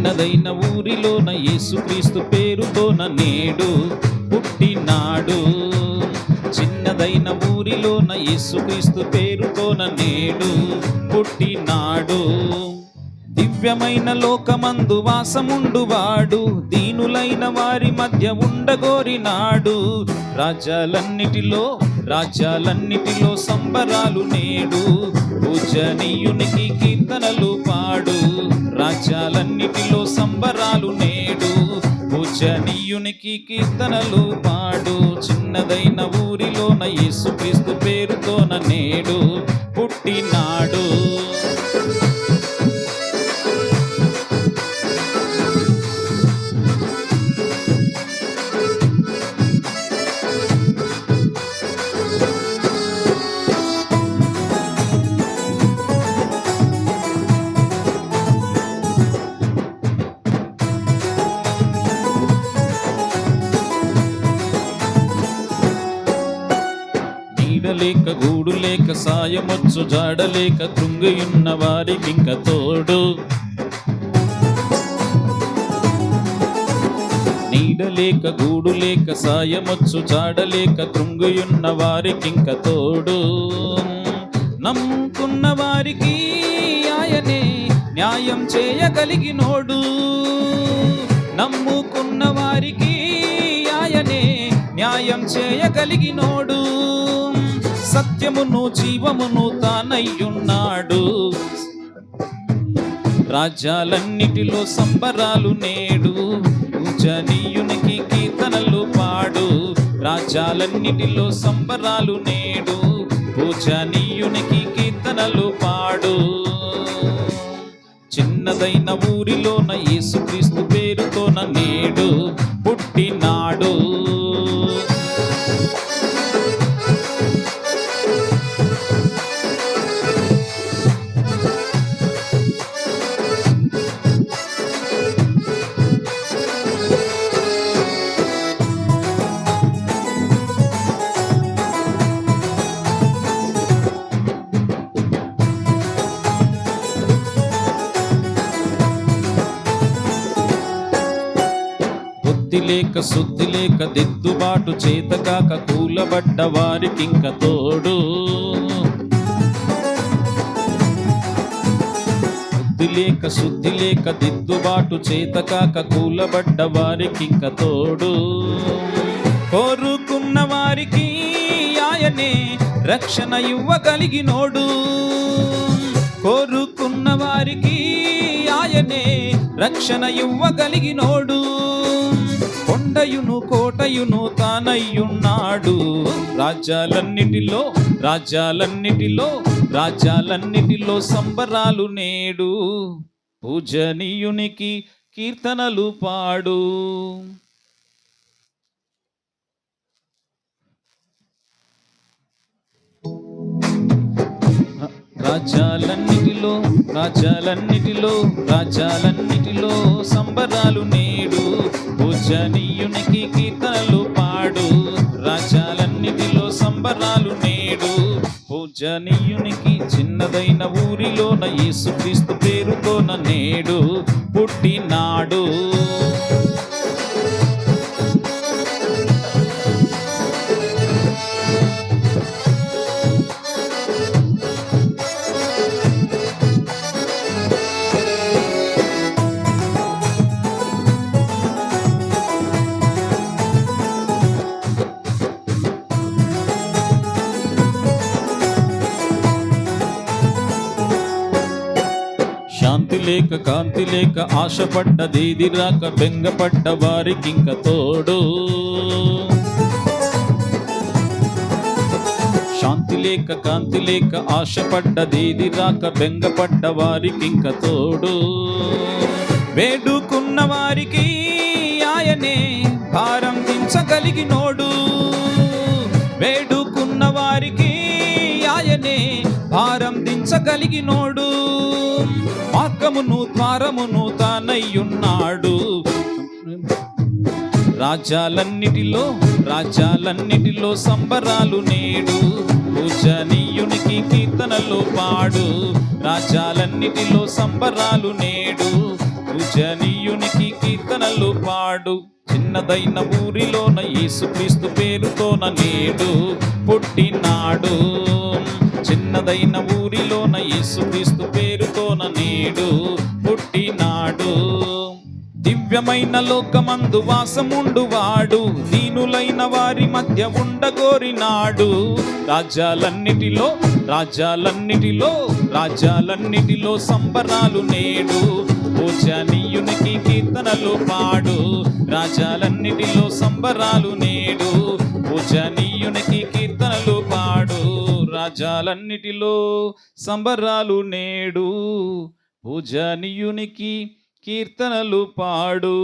చిన్నదైన ఊరిలోన యేసుక్రీస్తు పేరుతోన నేడు పుట్టినాడు. చిన్నదైన ఊరిలోన యేసుక్రీస్తు పేరుతోన నేడు పుట్టినాడు. దివ్యమైన లోకమందు వాసముండువాడు, దీనులైన వారి మధ్య ఉండగోరినాడు. రాజ్యాలన్నిటిలో సంబరాలు నేడు, పూజనీయునికి కీర్తనలు పాడు. రాజ్యాలన్నిటిలో సంబరాలు నేడు, పూజనీయునికి కీర్తనలు పాడు. చిన్నదైన ఊరిలోన యేసుక్రీస్తు పేరుతోన నేడు పుట్టినాడు. లేక గూడు లేక సాయమొచ్చు జాడలేక కృంగియున్న వారికింక తోడు. నీడలేక గూడు లేక సాయమొచ్చు జాడలేక కృంగియున్న వారికింక తోడు. నమ్ముకున్న వారికి ఆయనే న్యాయం చేయగలిగినోడు. నమ్ముకున్న వారికి ఆయనే న్యాయం చేయగలిగినోడు. సత్యమును జీవమును తానయ్యున్నాడు. రాజ్యాలన్నిటిలో సంబరాలు నేడు, పూజనీయునికి కీర్తనలు పాడు. రాజ్యాలన్నిటిలో సంబరాలు నేడు, పూజనీయునికి కీర్తనలు పాడు. చిన్నదైన ఊరిలోన యేసుక్రీస్తు పేరుతోన నేడు పుట్టినాడు. లేక శుద్ధి లేక దిద్దుబాటు చేతకాక కూలబడ్డ వారికింక తోడు. శుద్ధి లేక దిద్దుబాటు చేతకాక కూలబడ్డ వారికింక తోడు. కోరుకున్న వారికి ఆయనే రక్షణ ఇవ్వగలిగినోడు. కోరుకున్న వారికి ఆయనే రక్షణ ఇవ్వగలిగినోడు. కొండయును కోటయును తానయ్యున్నాడు. రాజ్యాలన్నిటిలో సంబరాలు నేడు, పూజనీయునికి కీర్తనలు పాడు. రాజ్యాలన్నిటిలో సంబరాలు నేడు, పూజనీయునికి కీర్తనలు పాడు. రాజ్యాలన్నిటిలో సంబరాలు నేడు, పూజనీయునికి. చిన్నదైన ఊరిలోన యేసుక్రీస్తు పేరుతోన నేడు పుట్టినాడు. కాంతి లేక ఆశపడ్డదేది రాక బెంగపడ్డ వారికింక తోడు. కాంతి లేక ఆశపడ్డదేది రాక బెంగపడ్డ వారికింక తోడు. వేడుకున్న వారికి ఆయనే భారం దించగలిగినోడు. వేడుకున్న వారికి ఆయనే భారం దించగలిగినోడు. మార్గమును ద్వారమును తానయ్యున్నాడు. రాజ్యాలన్నిటిలో సంబరాలు నేడు, పూజనీయునికి కీర్తనలు పాడు. రాజ్యాలన్నిటిలో సంబరాలు నేడు, పూజనీయు పాడు. చిన్నదైన ఊరిలోన యేసుక్రీస్తు పేరుతోన నేడు పుట్టినాడు. చిన్నదైన ఊరిలోన యేసుక్రీస్తు పేరుతోన నేడు పుట్టినాడు. దివ్యమైన లోకమందు వాసముండువాడు, దీనులైన వారి మధ్య ఉండగోరినాడు. రాజ్యాలన్నిటిలో రాజ్యాలన్నిటిలో రాజ్యాలన్నిటిలో సంబరాలు నేడు, పూజనీయునికి కీర్తనలు పాడు. రాజ్యాలన్నిటిలో సంబరాలు నేడు, పూజనీయునికి కీర్తనలు పాడు. రాజ్యాలన్నిటిలో సంబరాలు నేడు, పూజనీయునికి కీర్తనలు పాడు.